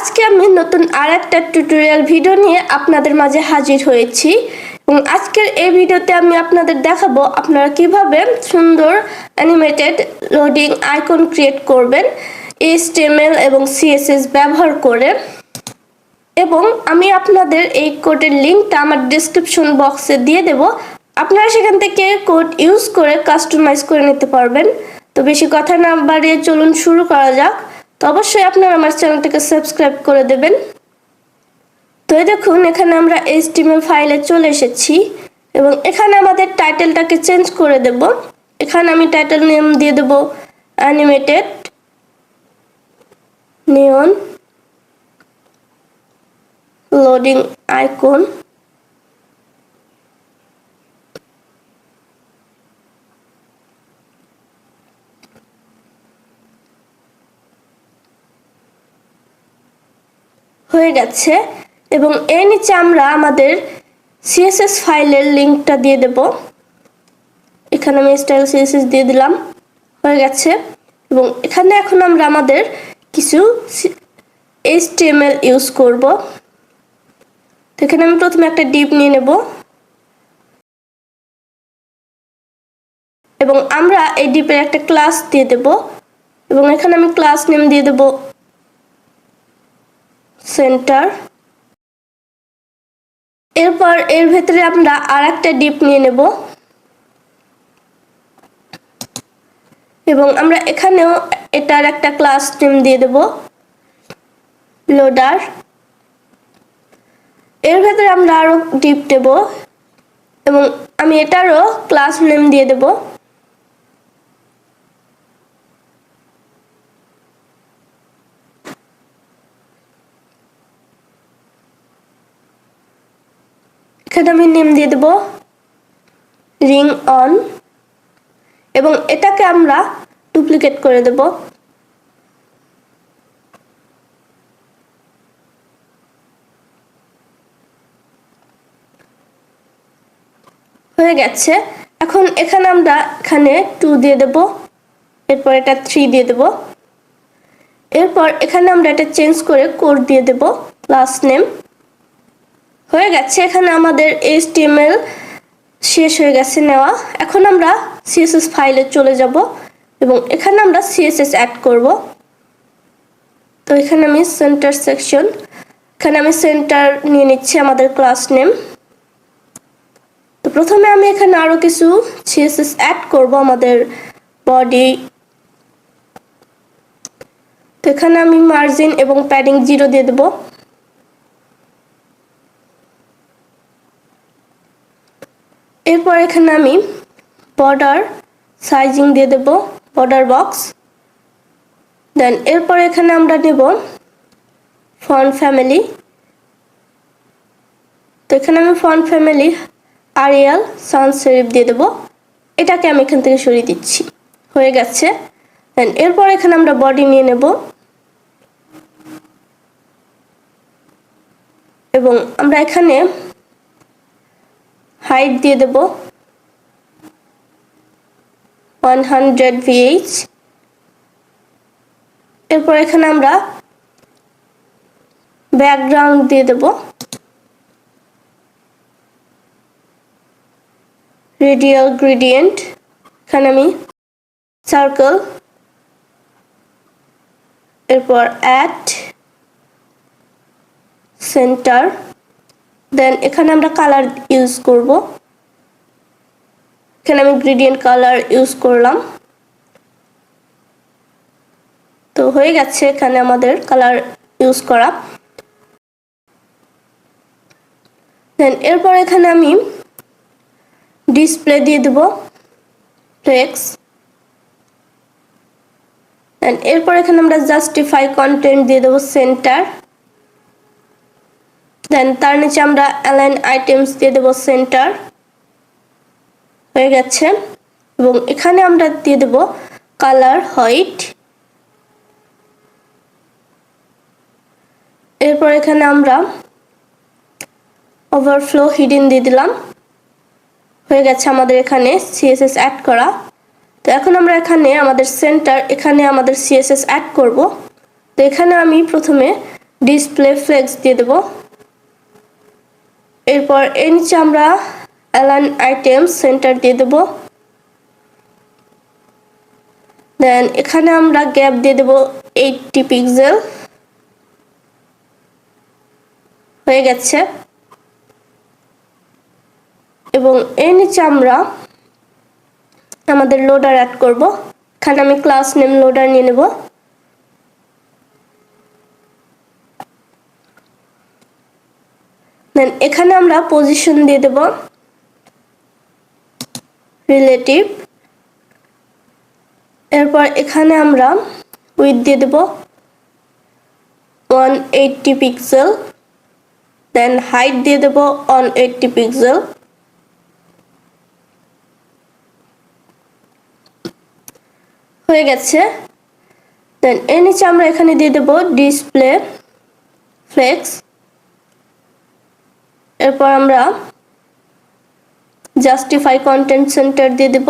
আজকে আমি নতুন আরেকটা টিউটোরিয়াল ভিডিও নিয়ে আপনাদের মাঝে হাজির হয়েছি এবং আজকের এই ভিডিওতে আমি আপনাদের দেখাবো আপনারা কিভাবে সুন্দর অ্যানিমেটেড লোডিং আইকন ক্রিয়েট করবেন HTML এবং CSS ব্যবহার করে। এবং আমি আপনাদের এই কোডের লিংকটা আমার ডেসক্রিপশন বক্সে দিয়ে দেব, আপনারা সেখান থেকে কোড ইউজ করে কাস্টমাইজ করে নিতে পারবেন। তো বেশি কথা না বাড়িয়ে চলুন শুরু করা যাক। তো অবশ্যই আপনারা আমার চ্যানেলটাকে সাবস্ক্রাইব করে দেবেন। তো এই দেখুন এখানে আমরা HTML ফাইলে চলে এসেছি এবং এখানে আমাদের টাইটেলটাকে চেঞ্জ করে দেব। এখানে আমি টাইটেল নেম দিয়ে দেব অ্যানিমেটেড নিয়ন লোডিং আইকন। হয়ে গেছে এবং এর নিচে আমরা আমাদের CSS ফাইলের লিংকটা দিয়ে দেব। এখানে আমি স্টাইল CSS দিয়ে দিলাম, হয়ে গেছে। এবং এখানে এখন আমরা আমাদের কিছু HTML ইউজ করব। তো এখানে আমি প্রথমে একটা ডিভ নিয়ে নেব এবং আমরা এই ডিভের একটা ক্লাস দিয়ে দেব এবং এখানে আমি ক্লাস নেম দিয়ে দেব সেন্টার। এরপর এর ভেতরে আমরা আরেকটা ডিভ নিয়ে নেব এবং আমরা এখানেও এটার একটা ক্লাস নেম দিয়ে দেব লোডার। এর ভেতরে আমরা আরো ডিভ দেব এবং আমি এটারও ক্লাস নেম দিয়ে দেব। এখানে আমি নেম দিয়ে দেব রিং অন এবং এটাকে আমরা ডুপ্লিকেট করে দেব। হয়ে গেছে। এখন এখানে আমরা এখানে 2 দিয়ে দেব, এরপর এটা 3 দিয়ে দেব। এরপর এখানে আমরা এটা চেঞ্জ করে কোড দিয়ে দেব ক্লাস নেম। হয়ে গেছে। এখানে আমাদের HTML শেষ হয়ে গেছে নেওয়া। এখন আমরা CSS ফাইলে চলে যাব এবং এখানে আমরা CSS অ্যাড করব। তো এখানে আমি সেন্টার সেকশন, এখানে আমি সেন্টার নিয়ে নিচ্ছি আমাদের ক্লাস নেম। তো প্রথমে আমি এখানে আরো কিছু CSS অ্যাড করব আমাদের বডি। তো এখানে আমি মার্জিন এবং প্যাডিং 0 দিয়ে দেব। এরপর এখানে আমি বর্ডার সাইজিং দিয়ে দেব, বর্ডার বক্স। দেন এরপর এখানে আমরা নেব ফন্ট ফ্যামিলি। তো এখানে আমি font family Arial Sans serif দিয়ে দেব। এটাকে আমি এখান থেকে সরিয়ে দিচ্ছি, হয়ে গেছে। দেন এরপর এখানে আমরা বডি নিয়ে নেব এবং আমরা এখানে হাইট দিয়ে দেব 100 VH। এরপর এখানে আমরা ব্যাকগ্রাউন্ড দিয়ে দেব রেডিয়াল গ্রেডিয়েন্ট। এখানে আমি সার্কেল, এরপর অ্যাট সেন্টার। দেন এখানে আমরা কালার ইউজ করব, এখানে আমি গ্রেডিয়েন্ট কালার ইউজ করলাম। তো হয়ে গেছে এখানে আমাদের কালার ইউজ করা। দেন এরপর এখানে আমি ডিসপ্লে দিয়ে দেব ফ্লেক্স। দেন এরপর এখানে আমরা জাস্টিফাই কন্টেন্ট দিয়ে দেব সেন্টার। দেন তার নিচে আমরা অ্যালাইন আইটেমস দিয়ে দেব সেন্টার, হয়ে গেছে। এবং এখানে আমরা দিয়ে দেব কালার হোয়াইট। এরপর এখানে আমরা ওভারফ্লো হিডেন দিয়ে দিলাম, হয়ে গেছে আমাদের এখানে CSS অ্যাড করা। তো এখন আমরা এখানে আমাদের সেন্টার, এখানে আমাদের CSS অ্যাড করব। তো এখানে আমি প্রথমে ডিসপ্লে ফ্লেক্স দিয়ে দেব। এরপর এর নিচে আমরা অ্যালাইন আইটেম সেন্টার দিয়ে দেব। দেন এখানে আমরা গ্যাপ দিয়ে দেব 80 পিক্সেল। হয়ে গেছে। এবং এর নিচে আমরা আমাদের লোডার অ্যাড করব। এখানে আমি ক্লাস নেম লোডার নিয়ে নেব। দেন এখানে আমরা পজিশন দিয়ে দেব রিলেটিভ। এরপর এখানে আমরা উইডথ দিয়ে দেব 180 পিক্সেল। দেন হাইট দিয়ে দেব 180 পিক্সেল। হয়ে গেছে। দেন এর নিচে আমরা এখানে দিয়ে দেব ডিসপ্লে ফ্লেক্স। এরপর আমরা জাস্টিফাই কন্টেন্ট সেন্টার দিয়ে দেব।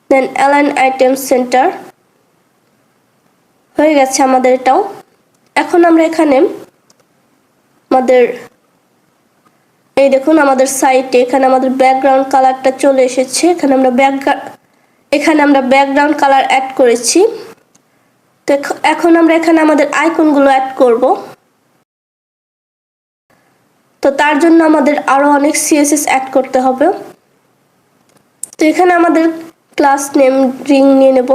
দেন অ্যালাইন আইটেম সেন্টার। হয়ে গেছে আমাদের এটাও। এখন আমরা এখানে আমাদের এই দেখুন আমাদের সাইটে এখানে আমাদের ব্যাকগ্রাউন্ড কালারটা চলে এসেছে। এখানে আমরা ব্যাকগ্রাউন্ড কালার অ্যাড করেছি। তো এখন আমরা এখানে আমাদের আইকনগুলো অ্যাড করব। তো তার জন্য আমাদের আরো অনেক সিএসএস অ্যাড করতে হবে। তো এখানে আমাদের ক্লাস নেম রিং নিয়ে নেব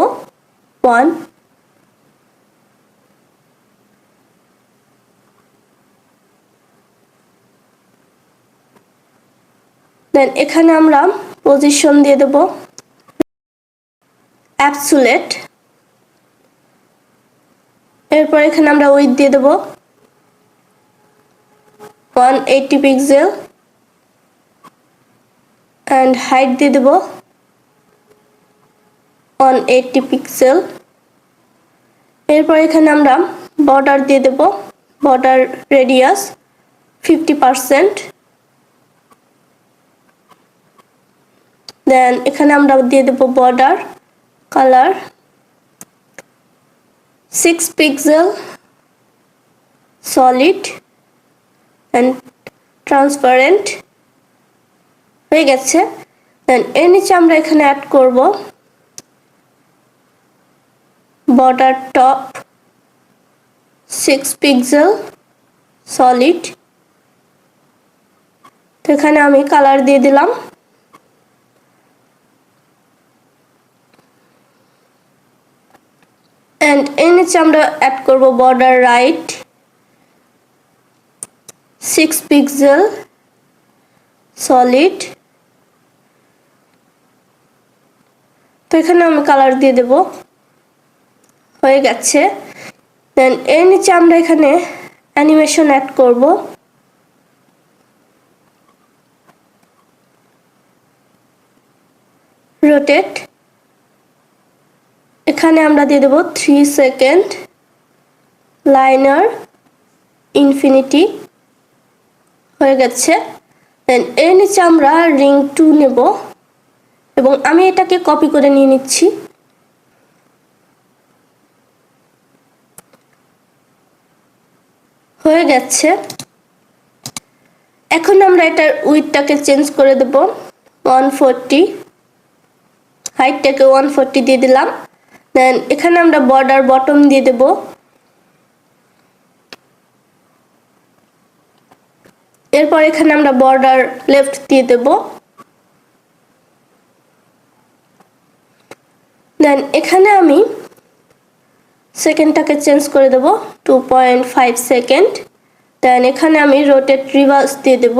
1। দেন এখানে আমরা পজিশন দিয়ে দেব অ্যাবসুলেট। এরপর এখানে আমরা উইডথ দিয়ে দেব 180 পিক্সেল এন্ড হাইট দিয়ে দেব 180 পিক্সেল। এরপর এখানে আমরা বর্ডার দিয়ে দেব বর্ডার রেডিয়াস 50%। দেন এখানে আমরা দিয়ে দেব border colour 6 pixel solid and transparent. হয়ে গেছে। দেন এর নিচে আমরা এখানে অ্যাড করব বর্ডার টপ 6 পিক্সেল সলিড। তো এখানে আমি কালার দিয়ে দিলাম। এন্ড এর নিচে আমরা অ্যাড করব বর্ডার রাইট 6 পিক্সেল সলিড। তো এখানে আমি কালার দিয়ে দেব। হয়ে গেছে। দেন এর নিচে আমরা এখানে অ্যানিমেশন অ্যাড করব। রোটেট। এখানে আমরা দিয়ে দেব 3 সেকেন্ড লাইনার ইনফিনিটি। হয়ে গেছে। দেন এর নিচে আমরা রিং 2 নেব এবং আমি এটাকে কপি করে নিয়ে নিচ্ছি। হয়ে গেছে। এখন আমরা এটার উইডথটাকে চেঞ্জ করে দেব 140। হাইটটাকে 140 দিয়ে দিলাম। দেন এখানে আমরা বর্ডার বটম দিয়ে দেব। এরপর এখানে আমরা বর্ডার লেফট দিয়ে দেব। দেন এখানে আমি সেকেন্ডটাকে চেঞ্জ করে দেব 2.5 সেকেন্ড। দেন এখানে আমি রোটেট রিভার্স দিয়ে দেব।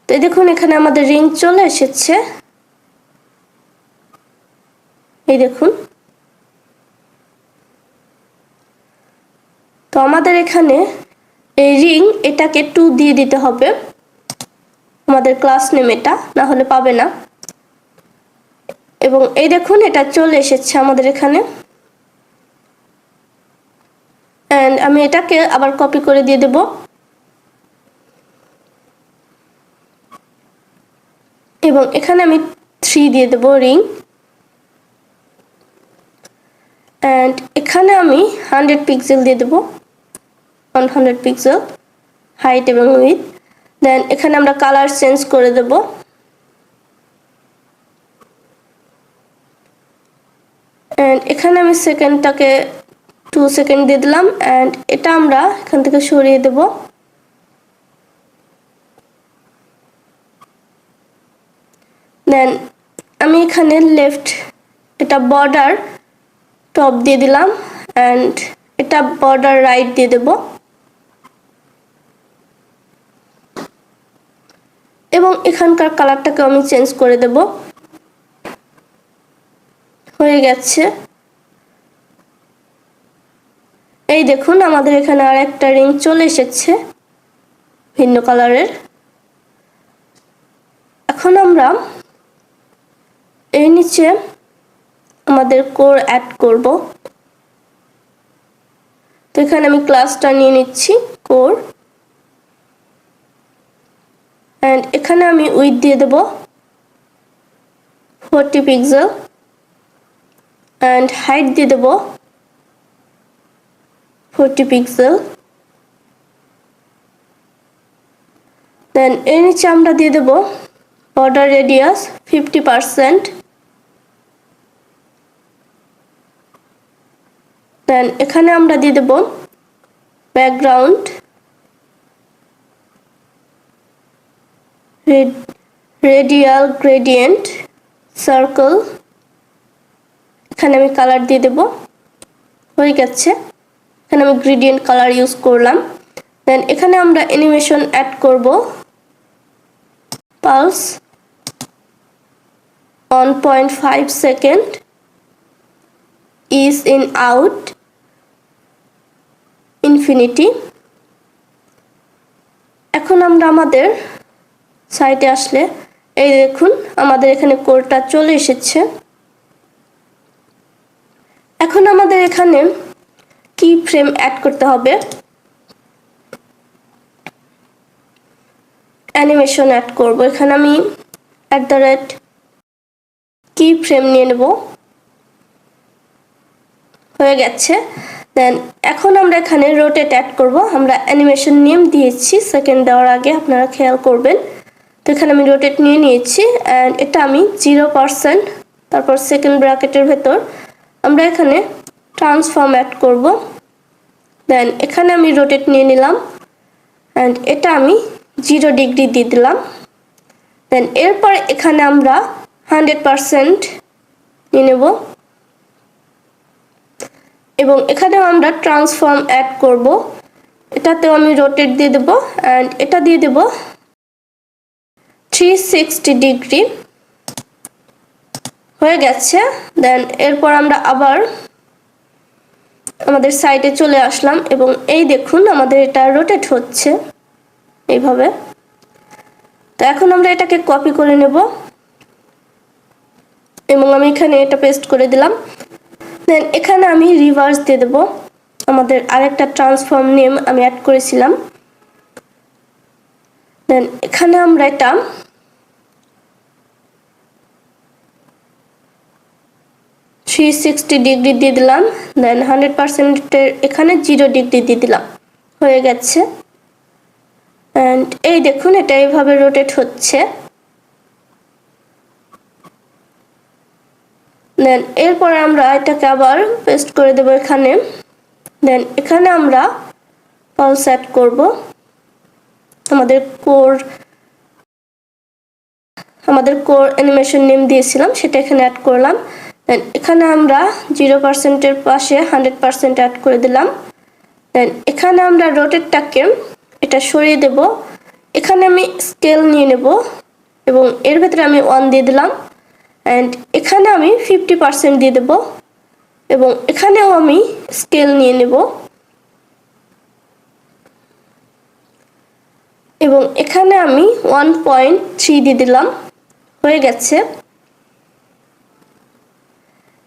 তো দেখুন এখানে আমাদের রিং চলে এসেছে। এই দেখুন। তো আমাদের এখানে এই রিং এটাকে 2 দিয়ে দিতে হবে। আমাদের ক্লাস নেম এটা, না হলে পাবে না। এবং এই দেখুন এটা চলে এসেছে আমাদের এখানে। এন্ড আমি এটাকে আবার কপি করে দিয়ে দেব। এবং এখানে আমি 3 দিয়ে দেব রিং, অ্যান্ড এখানে আমি 100 পিক্সেল দিয়ে দেব, 100 পিক্সেল হাইট এবং উইডথ। দেন এখানে আমরা কালার চেঞ্জ করে দেব, অ্যান্ড এখানে আমি সেকেন্ডটাকে 2 সেকেন্ড দিয়ে দিলাম, অ্যান্ড এটা আমরা এখান থেকে সরিয়ে দেব। দেন আমি এখানে লেফট এটা বর্ডার টপ দিয়ে দিলাম, অ্যান্ড এটা বর্ডার রাইট দিয়ে দেব, এবং এখানকার কালারটাকে আমি চেঞ্জ করে দেব। হয়ে গেছে। এই দেখুন আমাদের এখানে আর একটা রিং চলে এসেছে ভিন্ন কালারের। এখন আমরা এর নিচে আমাদের কোর অ্যাড করব। তো এখানে আমি ক্লাসটা নিয়ে নিচ্ছি কোর, অ্যান্ড এখানে আমি উইডথ দিয়ে দেব 40 পিক্সেল, অ্যান্ড হাইট দিয়ে দেব 40 পিক্সেল। দেন এর নিচে আমরা দিয়ে দেব বর্ডার রেডিয়াস 50%। দেন এখানে আমরা দিয়ে দেব ব্যাকগ্রাউন্ড রেডিয়াল গ্রেডিয়েন্ট সার্কেল, এখানে আমি কালার দিয়ে দেব। হয়ে গেছে। এখানে আমি গ্রেডিয়েন্ট কালার ইউজ করলাম। দেন এখানে আমরা অ্যানিমেশন অ্যাড করব, pulse 1.5 second, is in out infinity. এখন আমরা আমাদের সাইটে আসলে এই দেখুন আমাদের এখানে কোডটা চলে এসেছে। এখন আমাদের এখানে কি ফ্রেম অ্যাড করতে হবে, অ্যানিমেশন অ্যাড করব। এখানে আমি কি ফ্রেম নিয়ে নেব। হয়ে গেছে। দেন এখন আমরা এখানে রোটেট অ্যাড করব। আমরা অ্যানিমেশন নেম দিয়েছি সেকেন্ড দেওয়ার আগে, আপনারা খেয়াল করবেন। তো এখানে আমি রোটেট নিয়ে নিয়েছি, অ্যান্ড এটা আমি 0%, তারপর সেকেন্ড ব্র্যাকেটের ভেতর আমরা এখানে ট্রান্সফর্ম অ্যাড করব। দেন এখানে আমি রোটেট নিয়ে নিলাম, অ্যান্ড এটা আমি 0 ডিগ্রি দিয়ে দিলাম। দেন এরপর এখানে আমরা 100% নিয়ে নেব, এবং এখানেও আমরা ট্রান্সফর্ম অ্যাড করব। এটাতেও আমি রোটেট দিয়ে দেব, অ্যান্ড এটা দিয়ে দেব 360 ডিগ্রি। হয়ে গেছে। দেন এরপর আমরা আবার আমাদের সাইডে চলে আসলাম, এবং এই দেখুন আমাদের এটা রোটেট হচ্ছে এইভাবে। তো এখন আমরা এটাকে কপি করে নেব, এবং আমি এখানে এটা পেস্ট করে দিলাম। দেন এখানে আমি রিভার্স দিয়ে দেব, আমাদের আরেকটা ট্রান্সফর্ম নেম আমি অ্যাড করেছিলাম। দেন এখানে আমরা এটা 360 ডিগ্রি দিয়ে দিলাম। দেন 100%-এর এখানে 0 ডিগ্রি দিয়ে দিলাম। হয়ে গেছে। অ্যান্ড এই দেখুন এটা এইভাবে রোটেট হচ্ছে। দেন এরপরে আমরা এটাকে আবার পেস্ট করে দেব এখানে। দেন এখানে আমরা পালস অ্যাড করব, আমাদের কোর অ্যানিমেশন নেম দিয়েছিলাম সেটা এখানে অ্যাড করলাম। দেন এখানে আমরা 0%-এর পাশে 100% অ্যাড করে দিলাম। দেন এখানে আমরা রোটেটটাকে এটা সরিয়ে দেব। এখানে আমি স্কেল নিয়ে নেব, এবং এর ভেতরে আমি 1 দিয়ে দিলাম, অ্যান্ড এখানে আমি 50% দিয়ে দেব, এবং এখানেও আমি স্কেল নিয়ে নেব, এবং এখানে আমি 1.3 দিয়ে দিলাম। হয়ে গেছে।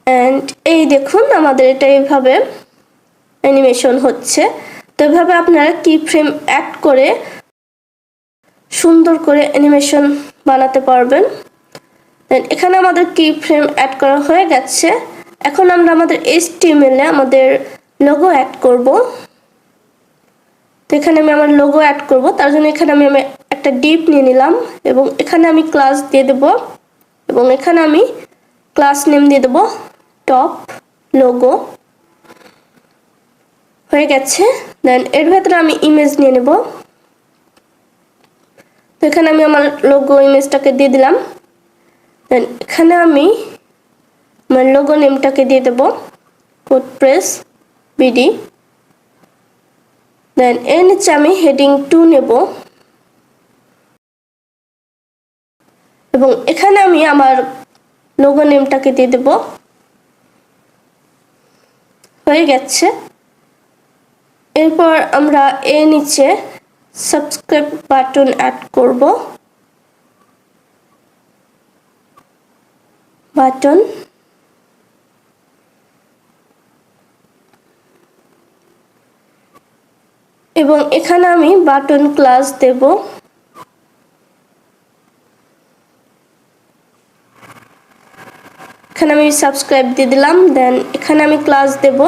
অ্যান্ড এই দেখুন আমাদের এটা এইভাবে অ্যানিমেশন হচ্ছে। তো এভাবে আপনারা কি ফ্রেম অ্যাড করে সুন্দর করে অ্যানিমেশন বানাতে পারবেন। দেন এখানে আমাদের কি ফ্রেম অ্যাড করা হয়ে গেছে। এখন আমরা আমাদের HTML এ আমাদের লোগো অ্যাড করব। তো এখানে আমি আমার লোগো অ্যাড করব, তার জন্য এখানে আমি একটা ডিপ নিয়ে নিলাম এবং এখানে আমি ক্লাস দিয়ে দেব এবং এখানে আমি ক্লাস নেম দিয়ে দেব টপ লোগো। হয়ে গেছে। দেন এর ভেতরে আমি ইমেজ নিয়ে নেব। তো এখানে আমি আমার লোগো ইমেজটাকে দিয়ে দিলাম। দেন এখানে আমি আমার লোগো নেমটাকে দিয়ে দেব কোডপ্রেস বিডি। দেন এর নিচে আমি হেডিং 2 নেব এবং এখানে আমি আমার লোগো নেমটাকে দিয়ে দেব। হয়ে গেছে। এরপর আমরা এর নিচে সাবস্ক্রাইব বাটন অ্যাড করব। বাটন এবং এখানে আমি বাটন ক্লাস দেব। এখানে আমি সাবস্ক্রাইব দিয়ে দিলাম। দেন এখানে আমি ক্লাস দেব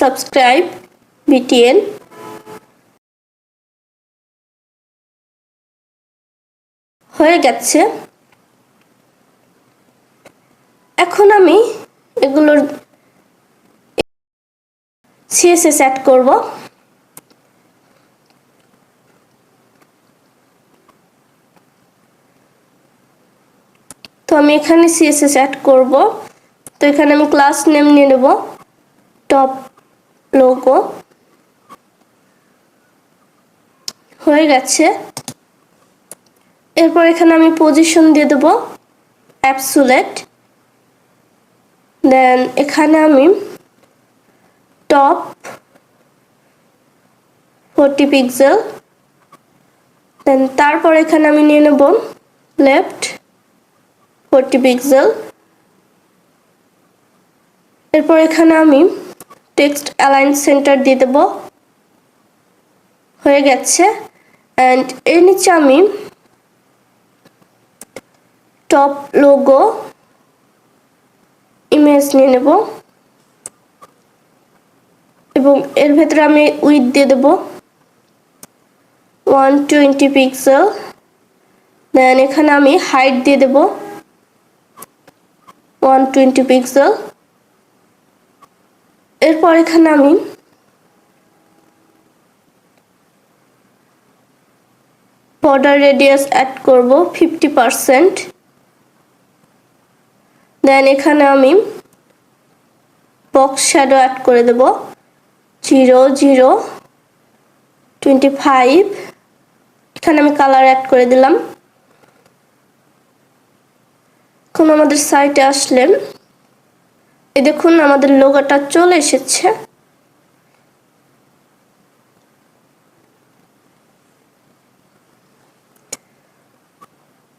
সাবস্ক্রাইব বিটিএন। হয়ে গেছে। এখন আমি এগুলোর CSS অ্যাড করব। তো আমি এখানে CSS অ্যাড করব। তো এখানে আমি ক্লাস নেম নিয়ে নেব টপ লোগো। হয়ে গেছে। এরপর এখানে আমি পজিশন দিয়ে দেব অ্যাবসোলিউট। দেন এখানে আমি টপ 40 পিক্সেল। দেন তারপর এখানে আমি নিয়ে নেব লেফট 40 পিক্সেল। এরপর এখানে আমি টেক্সট অ্যালাইন সেন্টার দিয়ে দেব। হয়ে গেছে। অ্যান্ড এর নিচে আমি টপ লোগো ইমেজ নিয়ে নেব এবং এর ভেতরে আমি উইডথ দিয়ে দেব 120 পিক্সেল। দেন এখানে আমি হাইট দিয়ে দেব 120 পিক্সেল। এরপর এখানে আমি বর্ডার রেডিয়াস অ্যাড করব 50%। দেন এখানে আমি বক্স শ্যাডো অ্যাড করে দেব 0025। এখানে আমি কালার অ্যাড করে দিলাম। এখন আমাদের সাইটে আসলে এই দেখুন আমাদের লোগোটা চলে এসেছে।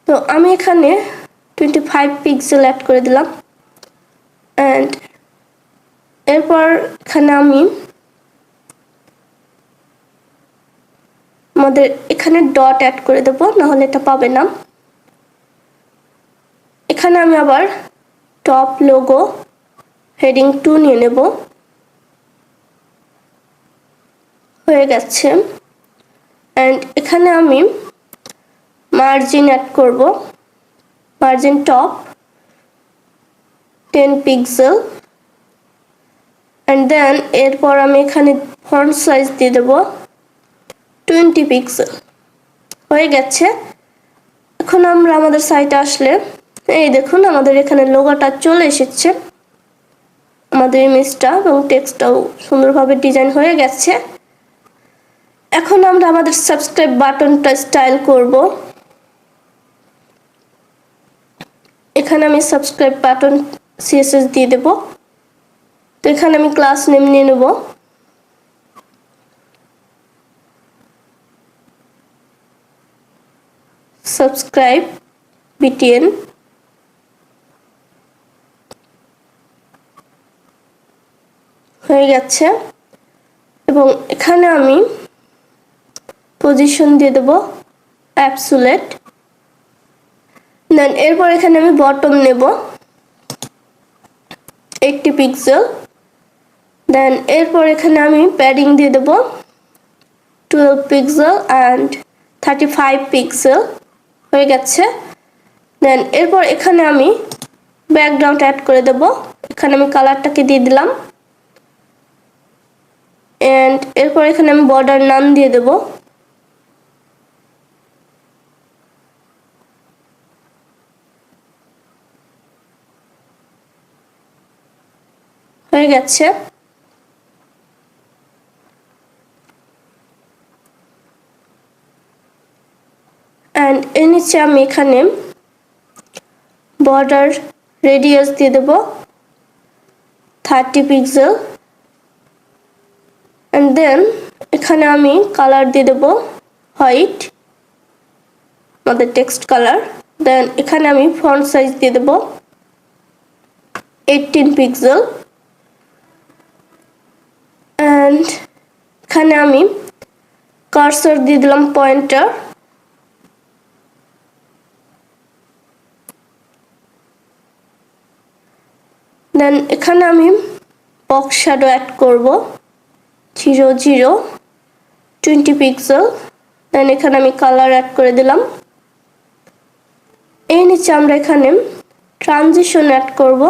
তো আমি এখানে 25 পিক্সেল অ্যাড করে দিলাম। অ্যান্ড এরপর এখানে আমি আমাদের এখানে ডট অ্যাড করে দেব, না হলে এটা পাবে না। এখানে আমি আবার টপ লোগো হেডিং 2 নিয়ে নেব। হয়ে গেছে। অ্যান্ড এখানে আমি মার্জিন অ্যাড করব, margin top 10 pixel. And then এরপর আমি এখানে ফন্ট সাইজ দিয়ে দেব 20 পিক্সেল। হয়ে গেছে। এখন আমরা আমাদের সাইটে আসলে এই দেখুন আমাদের এখানে লোগোটা চলে এসেছে, আমাদের ইমেজটা এবং টেক্সটটাও সুন্দরভাবে ডিজাইন হয়ে গেছে। এখন আমরা আমাদের সাবস্ক্রাইব বাটনটা স্টাইল করব। এখানে আমি সাবস্ক্রাইব বাটন CSS দিয়ে দেব। তো এখানে আমি ক্লাস নেম নিয়ে নেব সাবস্ক্রাইব বিটিএন। হয়ে গেছে। এবং এখানে আমি পজিশন দিয়ে দেব অ্যাবসোলিউট। দেন এরপর এখানে আমি বটম নেব 80 পিক্সেল। দেন এরপর এখানে আমি প্যাডিং দিয়ে দেব 12 পিক্সেল অ্যান্ড 35 পিক্সেল হয়ে গেছে। দেন এরপর এখানে আমি ব্যাকগ্রাউন্ড অ্যাড করে দেব। এখানে আমি কালারটাকে দিয়ে দিলাম এন্ড এরপর এখানে আমি বর্ডার নাম দিয়ে দেব। হয়ে গেছে। এন্ড এর নিচে আমি এখানে বর্ডার রেডিয়াস দিয়ে দেব 30 পিক্সেল এন্ড দেন এখানে আমি কালার দিয়ে দেব হোয়াইট, আমাদের টেক্সট কালার। দেন এখানে আমি ফন্ট সাইজ দিয়ে দেব 18 পিক্সেল এন্ড এখানে আমি কার্সর দিয়ে দিলাম পয়েন্টার। দেন এখানে আমি বক্স শ্যাডো অ্যাড করব 20 পিক্সেল। দেন এখানে আমি কালার অ্যাড করে দিলাম। এই নিচে আমরা এখানে ট্রানজিশন অ্যাড করব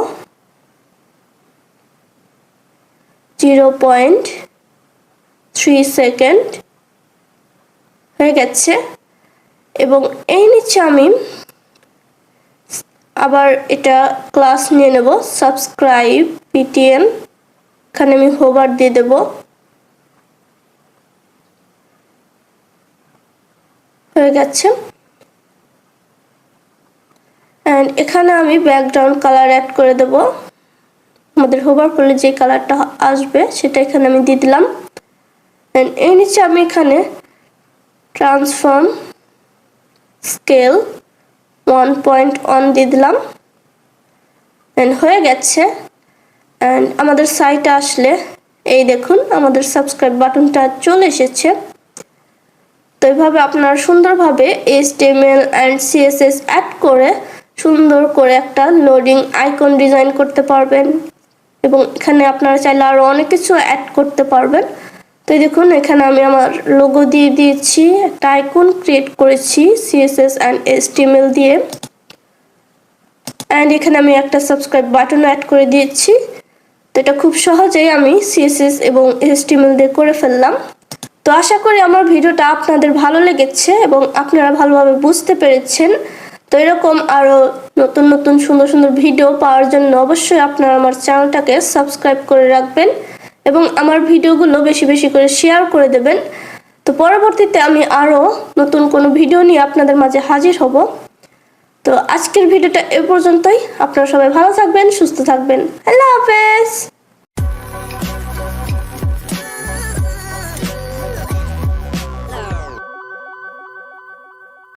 0.3 সেকেন্ড হয়ে গেছে। এবং এই নিচে আমি আবার এটা ক্লাস নিয়ে নেব সাবস্ক্রাইব পিটিএন। এখানে আমি হোভার দিয়ে দেব। হয়ে গেছে। এন্ড এখানে আমি ব্যাকগ্রাউন্ড কালার অ্যাড করে দেব। আমাদের হোভার করলে যে কালারটা আসবে সেটা এখানে আমি দিয়ে দিলাম। এন্ড এর নিচে আমি এখানে ট্রান্সফর্ম স্কেল 1.1 দিয়ে দিলাম এন্ড হয়ে গেছে। এন্ড আমাদের সাইটে আসলে এই দেখুন আমাদের সাবস্ক্রাইব বাটনটা চলে এসেছে। তো এইভাবে আপনারা সুন্দরভাবে HTML এন্ড CSS অ্যাড করে সুন্দর করে একটা লোডিং আইকন ডিজাইন করতে পারবেন এবং এখানে আপনারা চাইলে আরো অনেক কিছু অ্যাড করতে পারবেন। তো দেখুন এখানে আমি আমার লোগো দিয়ে দিয়েছি, একটা আইকন ক্রিয়েট করেছি CSS এন্ড HTML দিয়ে এন্ড এখানে আমি একটা সাবস্ক্রাইব বাটন অ্যাড করে দিয়েছি। তো এটা খুব সহজেই আমি CSS এবং HTML দিয়ে করে ফেললাম। তো আশা করি আমার ভিডিওটা আপনাদের ভালো লেগেছে এবং আপনারা ভালোভাবে বুঝতে পেরেছেন। তো এরকম আরো নতুন নতুন সুন্দর সুন্দর ভিডিও পাওয়ার জন্য অবশ্যই আপনারা আমার চ্যানেলটাকে সাবস্ক্রাইব করে রাখবেন এবং আমার ভিডিওগুলো বেশি বেশি করে শেয়ার করে দেবেন। তো পরবর্তীতে আমি আরো নতুন কোনো ভিডিও নিয়ে আপনাদের মাঝে হাজির হব। তো আজকের ভিডিওটা এ পর্যন্তই। আপনারা সবাই ভালো থাকবেন, সুস্থ থাকবেন। আল্লাহ হাফেজ।